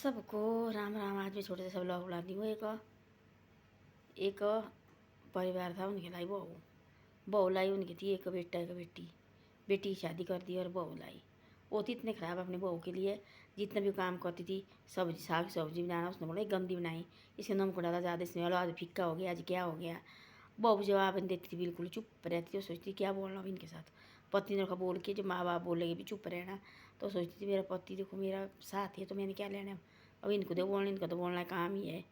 सबको राम राम। आज मैं छोटे से सब लोग बुलाती हूँ। एक परिवार था, उनके लाई बहू लाई उनकी थी, एक बेटा एक बेटी। बेटी की शादी कर दी और बहू लाई। वो थी इतने ख़राब अपनी बहू के लिए, जितना भी काम करती थी। सब्जी साग सब्जी बनाना उसने बोला गंदी बनाई, इसके नमक को डाला ज़्यादा, इसमें आज फिक्का हो गया, आज क्या हो गया। बहू जवाब नहीं देती थी, बिल्कुल चुप रहती थी। वो सोचती क्या बोलना इनके साथ। पति ने बोल के जो माँ बाप बोलेगी भी चुप रहना, तो सोचती थी मेरा पति देखो मेरा साथ है तो मैंने क्या लेना। अब इनको तो बोलना, इनका तो बोलना काम ही है।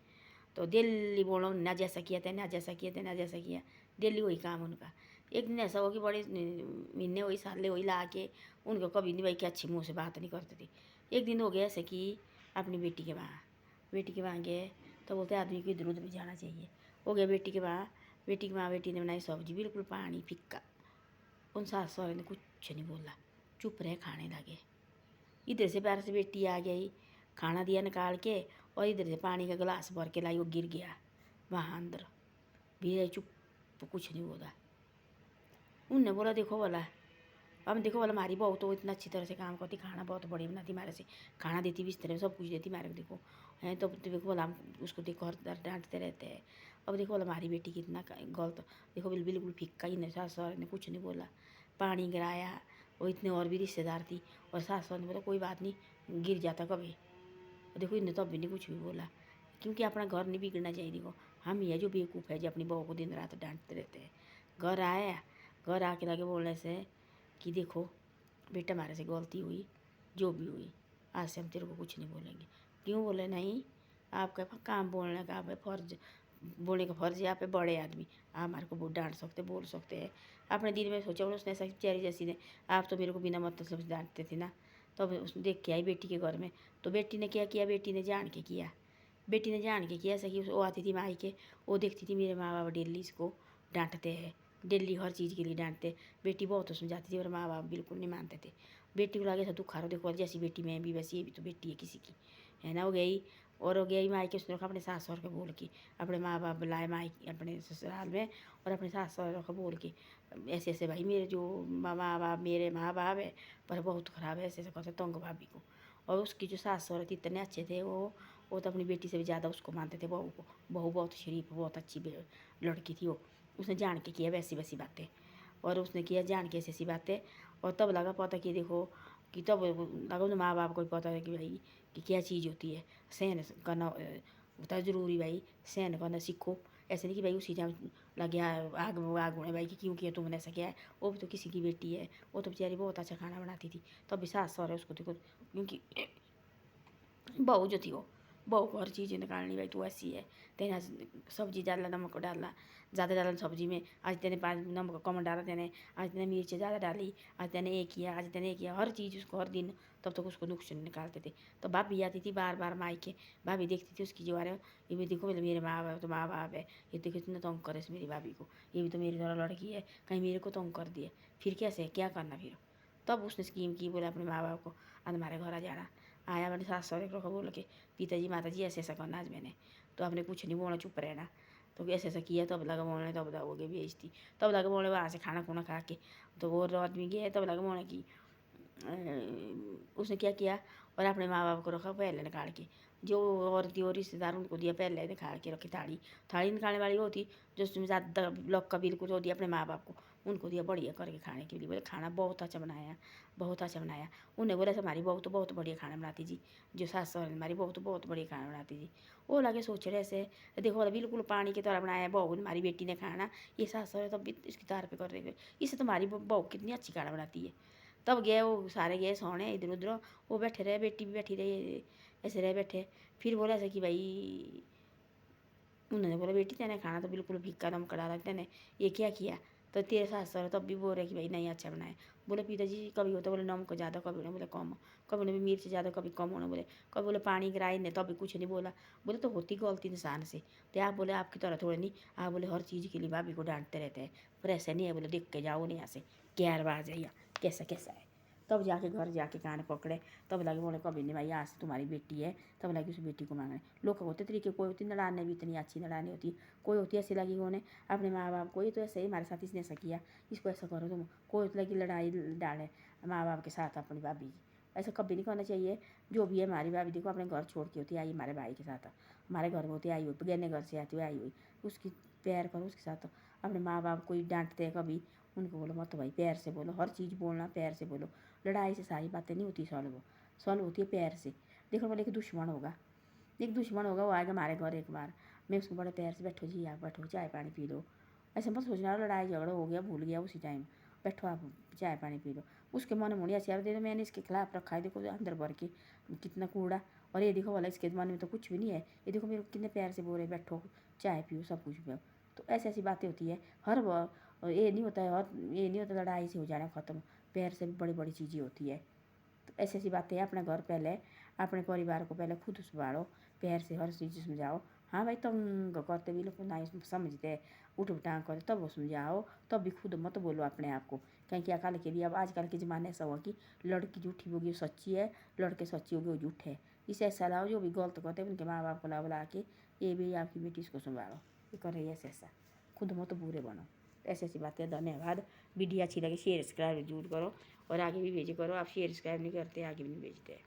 तो दिल्ली बोलो ना, जैसा किया था ना, जैसा किया था ना, जैसा किया। दिल्ली वही काम उनका। एक दिन ऐसा हो कि बड़े महीने वही साले वही ला के उनको कभी नहीं भाई कि अच्छे मुँह से बात नहीं करते थे। एक दिन हो गया ऐसे कि अपनी बेटी के वहाँ गए, तो बोलते आदमी को इधर उधर भी जाना चाहिए। हो गया बेटी के वहाँ। बेटी ने बनाई सब्जी, बिल्कुल पानी फिक्का। उन सास सहुरे ने कुछ नहीं बोला, चुप रहे, खाने लगे। इधर से पैर से बेटी आ गई, खाना दिया निकाल के, और इधर से पानी का गिलास भर के लाई, वो गिर गया वहाँ अंदर। भी चुप, कुछ नहीं बोला। उनने बोला देखो बोला, अब देखो बोला हमारी बहू तो इतना अच्छी तरह से काम करती, खाना बहुत बढ़िया बनाती, हमारे से खाना देती भी इस तरह सब कुछ देती हमारे को, देखो हैं। तो देखो बोला हम उसको देखो हर डांटते रहते हैं। अब देखो बोला हमारी बेटी कितना गलत, देखो बिल्कुल फिक्का ही नहीं। सास सहुरे ने कुछ नहीं बोला, पानी गिराया। वो इतने और भी रिश्तेदार थी, और सास सहुरे ने बोला कोई बात नहीं, गिर जाता कभी। देखो इन्हें तो अभी नहीं कुछ भी बोला, क्योंकि अपना घर नहीं बिगड़ना चाहिए। देखो हम ही है जो बेवकूफ़ है, जो अपनी बहू को दिन रात डांटते रहते हैं। घर आया, घर आके लगे बोलने से कि देखो बेटा हमारे से गलती हुई, जो भी हुई, आज से हम तेरे को कुछ नहीं बोलेंगे। क्यों बोले नहीं, आपका काम बोलने का आप फर्ज, बोलने का फर्ज है। आप बड़े आदमी, आप हमारे को डांट सकते, बोल सकते हैं। अपने दिल में सोचा, उसने ऐसा चेहरे जैसी ने, आप तो मेरे को बिना मतलब से डांटते थे ना। तो अब उसने देख के आई बेटी के घर में, तो बेटी ने क्या किया, बेटी ने जान के किया। बेटी ने जान के किया ऐसा कि वो आती थी माई के, वो देखती थी मेरे माँ बाप डेली इसको डांटते हैं, डेली हर चीज़ के लिए डांटते। बेटी बहुत समझाती थी और माँ बाप बिल्कुल नहीं मानते थे। बेटी को लगे था दुख आ रहा, देखो जैसी बेटी मैं भी वैसी ये भी तो बेटी है किसी की, है ना। हो गई, और हो गई माई के, उसने रखा अपने सास सहुरे को बोल के, अपने माँ बाप बुलाए माई अपने ससुराल में, और अपने सास सहुरे को बोल के ऐसे ऐसे भाई मेरे जो माँ बाप, मेरे माँ बाप है पर बहुत ख़राब है, ऐसे ऐसे कहते तंग भाभी को। और उसकी जो सास सहुरे थे इतने अच्छे थे, वो तो अपनी बेटी से भी ज़्यादा उसको मानते थे, बहू को। बहू बहुत शरीफ बहुत अच्छी लड़की थी वो। उसने जान के किया वैसी वैसी बातें, और उसने किया जान के ऐसी ऐसी बातें। और तब लगा पता कि देखो कि तब लगा उन माँ बाप को भी पता है कि भाई कि क्या चीज़ होती है। सहन करना होता है ज़रूरी भाई, सहन करना सीखो। ऐसे नहीं कि भाई उसी टाइम लगे आग होने भाई कि क्यों किया तुमने ऐसा किया है। वो भी तो किसी की बेटी है, वो तो बेचारी बहुत अच्छा खाना बनाती थी। तब भी सास सहुरे उसको देखो, क्योंकि बहू जो थी वो, बहू को हर चीज़ निकालनी, भाई तू ऐसी है, तेने सब्जी डालना, नमक डालना ज़्यादा डालना सब्जी में, आज तेने पाँच नमक कम डाला, तेने आज तेने मिर्च ज़्यादा डाली, आज तेने ये किया, आज तेने ये किया, हर चीज़ उसको हर दिन। तब तक उसको नुकसान निकालते थे। तो भाभी आती थी बार बार मायके, भाभी देखती थी उसकी जो आ रहे, ये भी देखो मेरे माँ बाप तो माँ बाप है, ये देखो इतना तंग करे मेरी भाभी को, ये भी तो मेरी तरह लड़की है, कहीं मेरे को तंग कर दिए, फिर कैसे क्या करना फिर। तब उसने स्कीम की, बोले अपने माँ बाप को आज हमारे घर आ जाना। आया मैंने सास सहुरे को बोल के, पिताजी माताजी ऐसे ऐसा करना आज मैंने, तो आपने कुछ नहीं बोलना, चुप रहना। तो ऐसे ऐसा किया, तब लगा बोलने, तब हो गई बेइज्जती। तब लगा बोलने वहाँ से खाना खुना खा के, तो वो आदमी गया, तब लगा बोलने की उसने क्या किया, और अपने माँ बाप को रखा पहले निकाल के, जो औरत थी और रिश्तेदार उनको दिया पहले निकाल के रखी। थाली थाली निकालने वाली होती जो उसमें ज़्यादा लोग का बिल्कुल हो दिया अपने माँ बाप को, उनको दिया बढ़िया करके खाने के लिए। बोले खाना बहुत अच्छा बनाया, बहुत अच्छा बनाया। उन्हें बोला हमारी बहू तो बहुत बढ़िया खाना बनाती जी, जो सास सहुरे हमारी बहू तो बहुत बढ़िया खाना बनाती जी। वो लगे सोच रहे ऐसे, देखो बोला बिल्कुल पानी की तरह बनाया बहू हमारी बेटी ने खाना, ये सास सहुरे तब भी इसकी तारीफ कर रहे थे, इससे तुम्हारी बहू कितनी अच्छी खाना बनाती है। तब गए वो सारे गए सोने इधर उधर, वो बैठे रहे, बेटी भी बैठी रही, ऐसे रहे बैठे। फिर बोला ऐसा कि भाई, उन्होंने बोला बेटी तेने खाना तो बिल्कुल फीका नमक डाला, तेने ये क्या किया। तो तेरे सास सहुरे तब भी बोल रहे कि भाई नहीं अच्छा बनाए। बोले पिताजी कभी होता, बोले नमक ज़्यादा, कभी उन्हें बोले कम, कभी उन्हें मिर्च ज़्यादा कभी कम, उन्हें बोले कभी बोले पानी गिराए ने, तभी कुछ नहीं बोला। बोले तो होती गलती इंसान से, तो आप बोले आपकी तरह थोड़े नहीं, आप बोले हर चीज़ के लिए भाभी को डांटते रहते हैं, पर ऐसे नहीं है। बोले देख के जाओ नहीं यहाँ से, क्या बाज है, कैसा कैसा है। तब जाके घर जाके कान पकड़े, तब लगे बोले कभी नहीं भाई, आज से तुम्हारी बेटी है। तब लगी उस बेटी को मांगने। लोग होते तरीके, कोई होती नड़ाने भी इतनी अच्छी नड़ानी होती, कोई होती ऐसी लगी उन्हें अपने माँ बाप को, ये तो ऐसे ही हमारे साथ इसने ऐसा किया, इसको ऐसा करो तुम। कोई लगी लड़ाई डाले माँ बाप के साथ अपनी भाभी की, ऐसा कभी नहीं करना चाहिए। जो भी है हमारी भाभी देखो अपने घर छोड़ के होती आई हमारे भाई के साथ, हमारे घर में होती आई हुई, बगैरने घर से आती हुई आई हुई, उसकी प्यार करो उसके साथ। अपने माँ बाप कोई डांटते हैं कभी, उनको बोलो मत भाई, प्यार से बोलो, हर चीज़ बोलना प्यार से बोलो। लड़ाई से सारी बातें नहीं होती सॉल्व होती है प्यार से। देखो बोले एक दुश्मन होगा, वो आएगा हमारे घर एक बार, मैं उसको बड़े प्यार से, बैठो जी आप बैठो, चाय पानी पी लो। ऐसे मत सोचना लड़ाई झगड़ा हो गया भूल गया उसी टाइम, बैठो आप चाय पानी पी लो। उसके मन में मुड़िया यार दे दो, मैंने इसके खिलाफ रखा है, देखो अंदर भर के कितना कूड़ा, और ये देखो वाला इसके मन में तो कुछ भी नहीं है, ये देखो मेरे को कितने प्यार से बोल रहे बैठो चाय पियो सब कुछ पियो। तो ऐसी ऐसी बातें होती है। ये नहीं होता है, और ये नहीं होता लड़ाई से हो जाना ख़त्म, प्यार से बड़ी बड़ी चीज़ें होती है। तो ऐसी ऐसी बातें हैं। अपना घर पहले, अपने परिवार को पहले खुद संभालो, प्यार से हर चीज़ समझाओ। हाँ भाई तंग करते भी लोग नहीं समझते, उठ उठांग करते तब वो समझाओ, तब भी खुद मत बोलो अपने आप को। कहीं क्या काल के लिए अब आजकल के ज़माने ऐसा हुआ कि लड़की झूठी होगी सच्ची है, लड़के सच्ची होगी वो झूठे है। इसे ऐसा लाओ जो भी गलत करते हैं उनके माँ बाप को ला बुला के, ये भी आपकी बेटी इसको संभालो, ये कर रही है ऐसा, खुद मत बुरे बनो। ऐसी ऐसी बातें। धन्यवाद। वीडियो अच्छी लगी शेयर सब्सक्राइब जरूर करो, और आगे भी भेजे करो। आप शेयर सब्सक्राइब नहीं करते आगे भी नहीं भेजते।